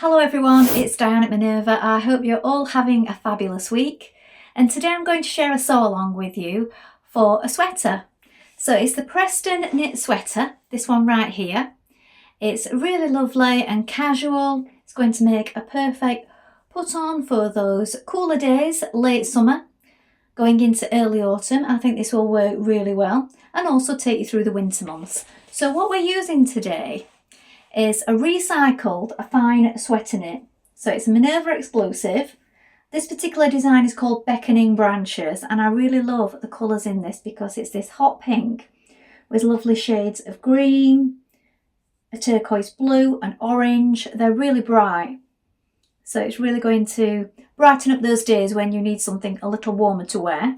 Hello everyone, it's Dianne at Minerva. I hope you're all having a fabulous week. And today I'm going to share a sew along with you for a sweater. So it's the Preston Knit Sweater, this one right here. It's really lovely and casual. It's going to make a perfect put on for those cooler days, late summer, going into early autumn. I think this will work really well and also take you through the winter months. So what we're using today is a recycled fine sweater knit. So it's a Minerva exclusive. This particular design is called Beckoning Branches, and I really love the colours in this because it's this hot pink with lovely shades of green, a turquoise blue and orange. They're really bright. So it's really going to brighten up those days when you need something a little warmer to wear.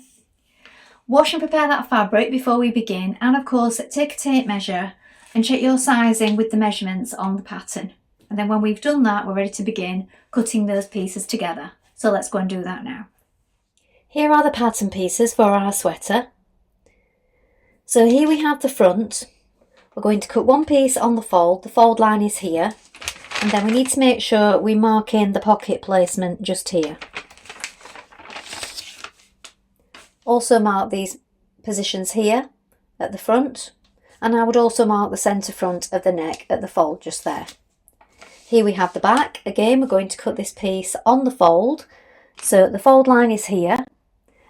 Wash and prepare that fabric before we begin, and of course take a tape measure and check your sizing with the measurements on the pattern. And then when we've done that, we're ready to begin cutting those pieces together. So let's go and do that now. Here are the pattern pieces for our sweater. So here we have the front. We're going to cut one piece on the fold line is here, and then we need to make sure we mark in the pocket placement just here. Also mark these positions here at the front, and I would also mark the centre front of the neck at the fold just there. Here we have the back. Again, we're going to cut this piece on the fold. So the fold line is here.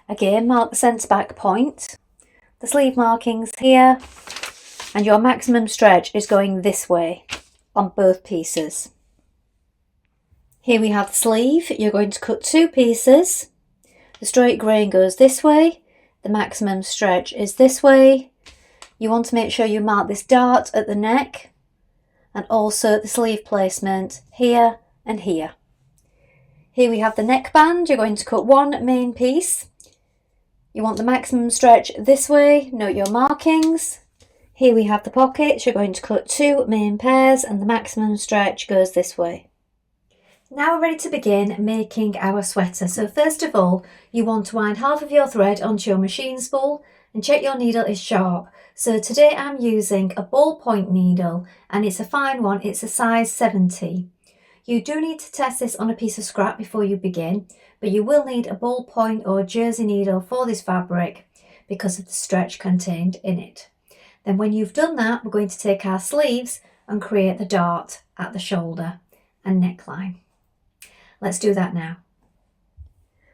Again, mark the centre back point. The sleeve markings here, and your maximum stretch is going this way on both pieces. Here we have the sleeve. You're going to cut two pieces. The straight grain goes this way. The maximum stretch is this way. You want to make sure you mark this dart at the neck and also the sleeve placement here and here. Here we have the neckband. You're going to cut one main piece. You want the maximum stretch this way. Note your markings. Here we have the pockets. You're going to cut two main pairs and the maximum stretch goes this way. Now we're ready to begin making our sweater. So first of all, you want to wind half of your thread onto your machine spool and check your needle is sharp. So today I'm using a ballpoint needle, and it's a fine one. It's a size 70. You do need to test this on a piece of scrap before you begin, but you will need a ballpoint or jersey needle for this fabric because of the stretch contained in it. Then when you've done that, we're going to take our sleeves and create the dart at the shoulder and neckline. Let's do that now.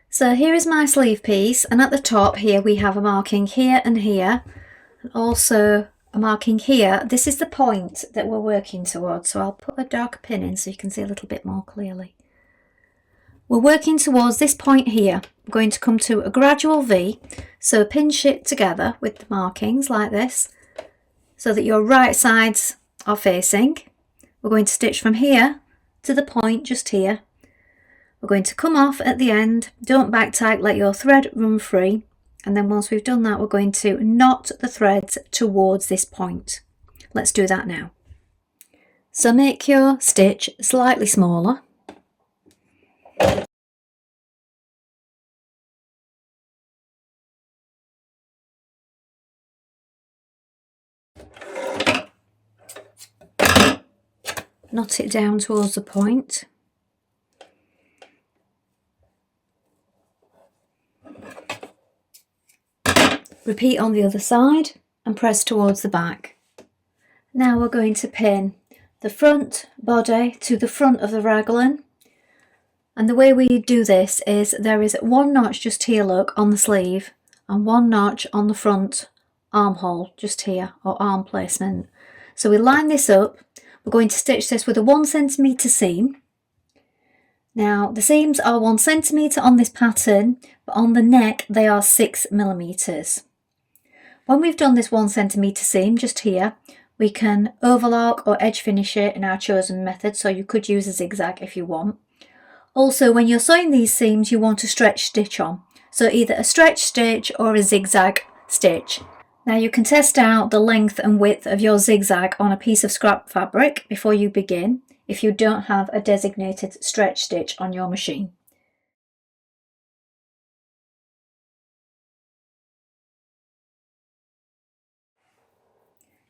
So here is my sleeve piece, and at the top here we have a marking here and here, and also a marking here. This is the point that we're working towards, so I'll put a darker pin in so you can see a little bit more clearly. We're working towards this point here. We're going to come to a gradual V, so pinch it together with the markings like this so that your right sides are facing. We're going to stitch from here to the point just here. We're going to come off at the end. Don't back tight, let your thread run free. And then once we've done that, we're going to knot the threads towards this point. Let's do that now. So make your stitch slightly smaller. Knot it down towards the point. Repeat on the other side and press towards the back. Now we're going to pin the front body to the front of the raglan, and the way we do this is there is one notch just here, look, on the sleeve, and one notch on the front armhole just here, or arm placement. So we line this up. We're going to stitch this with a 1 centimetre seam. Now the seams are 1 centimetre on this pattern, but on the neck they are 6 millimetres. When we've done this 1 centimetre seam just here, we can overlock or edge finish it in our chosen method, so you could use a zigzag if you want. Also, when you're sewing these seams, you want a stretch stitch on, so either a stretch stitch or a zigzag stitch. Now you can test out the length and width of your zigzag on a piece of scrap fabric before you begin, if you don't have a designated stretch stitch on your machine.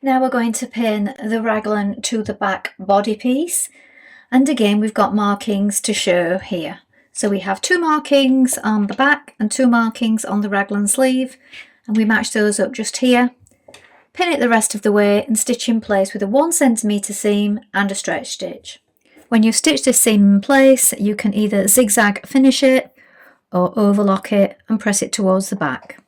Now we're going to pin the raglan to the back body piece, And again, we've got markings to show here. So we have 2 markings on the back and 2 markings on the raglan sleeve, and we match those up just here. Pin it the rest of the way and stitch in place with a 1 centimetre seam and a stretch stitch. When you've stitched this seam in place, you can either zigzag finish it or overlock it and press it towards the back.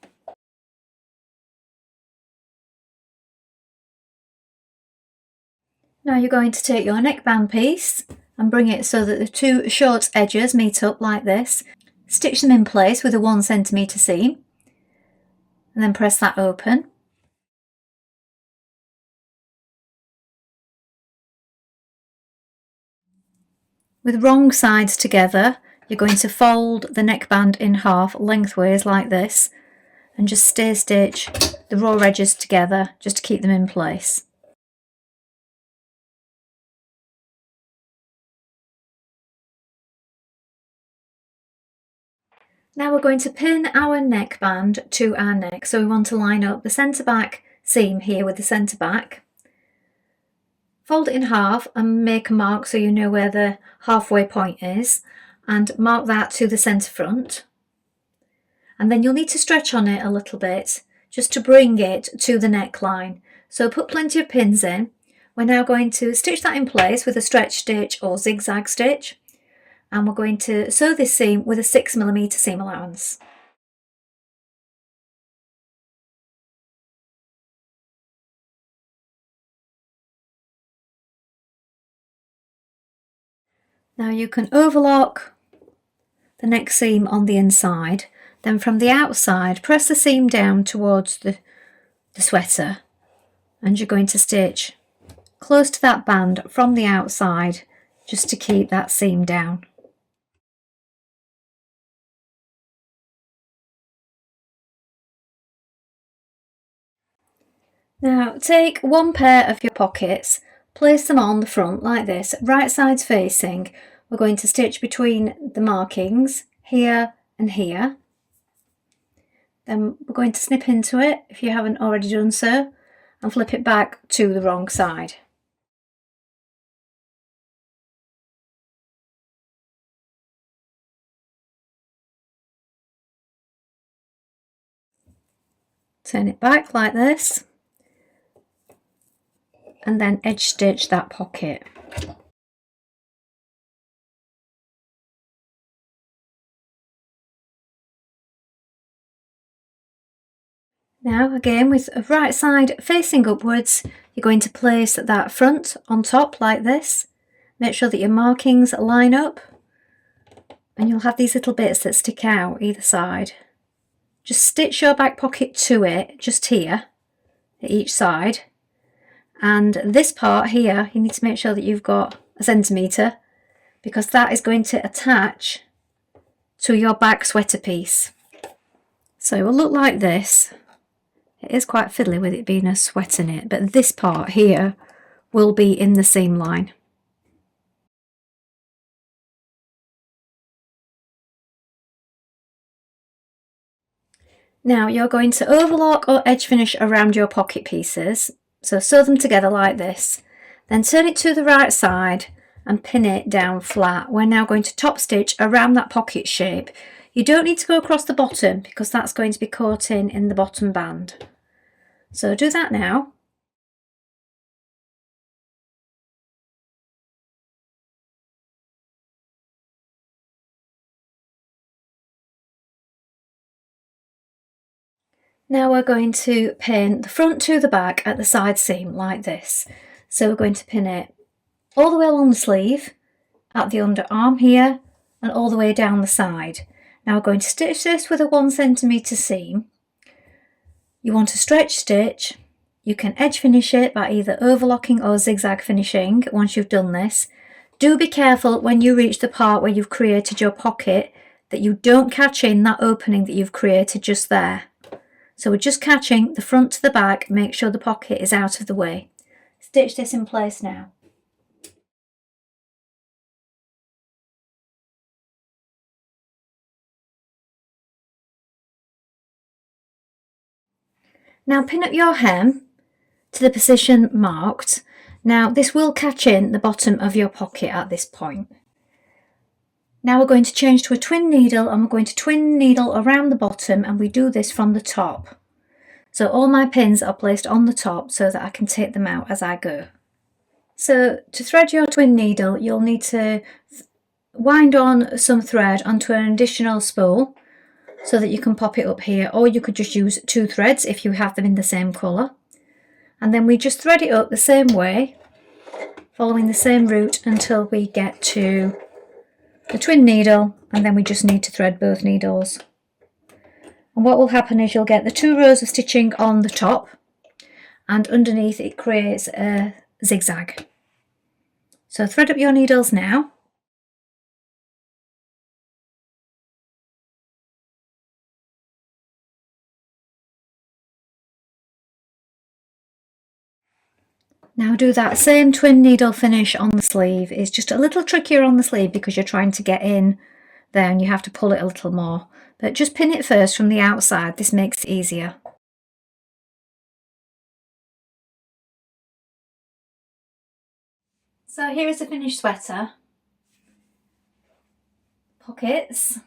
Now you're going to take your neckband piece and bring it so that the 2 short edges meet up like this. Stitch them in place with a 1 centimetre seam and then press that open. With wrong sides together, you're going to fold the neckband in half lengthways like this and just stay stitch the raw edges together just to keep them in place. Now we're going to pin our neckband to our neck, so we want to line up the centre back seam here with the centre back. Fold it in half and make a mark so you know where the halfway point is, and mark that to the centre front. And then you'll need to stretch on it a little bit just to bring it to the neckline. So put plenty of pins in. We're now going to stitch that in place with a stretch stitch or zigzag stitch. And we're going to sew this seam with a 6mm seam allowance. Now you can overlock the neck seam on the inside, then from the outside press the seam down towards the sweater, and you're going to stitch close to that band from the outside just to keep that seam down. Now take 1 pair of your pockets, place them on the front like this, right sides facing. We're going to stitch between the markings here and here. Then we're going to snip into it if you haven't already done so and flip it back to the wrong side. Turn it back like this and then edge stitch that pocket. Now again, with a right side facing upwards, you're going to place that front on top like this. Make sure that your markings line up, and you'll have these little bits that stick out either side. Just stitch your back pocket to it, just here, at each side. And this part here, you need to make sure that you've got a centimetre, because that is going to attach to your back sweater piece. So it will look like this. It is quite fiddly with it being a sweater knit, but this part here will be in the seam line. Now you're going to overlock or edge finish around your pocket pieces. So sew them together like this. Then turn it to the right side and pin it down flat. We're now going to top stitch around that pocket shape. You don't need to go across the bottom because that's going to be caught in the bottom band. So do that now. Now we're going to pin the front to the back at the side seam like this. So we're going to pin it all the way along the sleeve, at the underarm here, and all the way down the side. Now we're going to stitch this with a 1 centimetre seam. You want to stretch stitch. You can edge finish it by either overlocking or zigzag finishing once you've done this. Do be careful when you reach the part where you've created your pocket that you don't catch in that opening that you've created just there. So we're just catching the front to the back, make sure the pocket is out of the way. Stitch this in place now. Now pin up your hem to the position marked. Now this will catch in the bottom of your pocket at this point. Now we're going to change to a twin needle, and we're going to twin needle around the bottom, and we do this from the top. So all my pins are placed on the top so that I can take them out as I go. So to thread your twin needle, you'll need to wind on some thread onto an additional spool so that you can pop it up here, or you could just use 2 threads if you have them in the same colour. And then we just thread it up the same way, following the same route until we get to the twin needle, and then we just need to thread both needles. And what will happen is you'll get the 2 rows of stitching on the top, and underneath it creates a zigzag. So thread up your needles now. Now do that same twin needle finish on the sleeve. It's just a little trickier on the sleeve because you're trying to get in there and you have to pull it a little more. But just pin it first from the outside, this makes it easier. So here is the finished sweater. Pockets.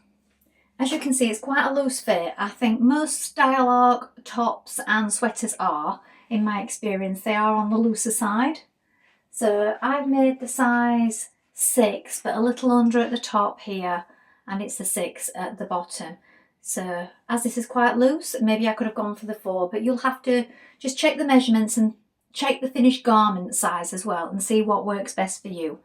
As you can see, it's quite a loose fit. I think most dialogue tops and sweaters are. In my experience, they are on the looser side. So I've made the size 6, but a little under at the top here, and it's the 6 at the bottom. So as this is quite loose, maybe I could have gone for the 4, but you'll have to just check the measurements and check the finished garment size as well and see what works best for you.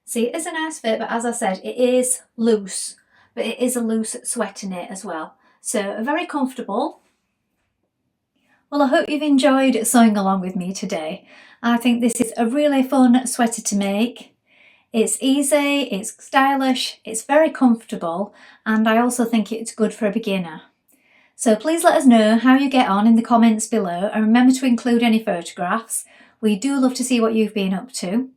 See, it is a nice fit, but as I said, it is loose, but it is a loose sweater knit as well. So very comfortable. Well, I hope you've enjoyed sewing along with me today. I think this is a really fun sweater to make. It's easy, it's stylish, it's very comfortable, and I also think it's good for a beginner. So please let us know how you get on in the comments below, and remember to include any photographs. We do love to see what you've been up to.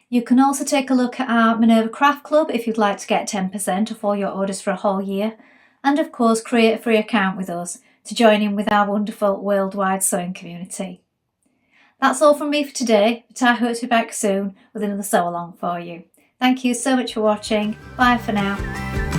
You can also take a look at our Minerva Craft Club if you'd like to get 10% off all your orders for a whole year, and of course create a free account with us to join in with our wonderful worldwide sewing community. That's all from me for today, but I hope to be back soon with another sew along for you. Thank you so much for watching. Bye for now.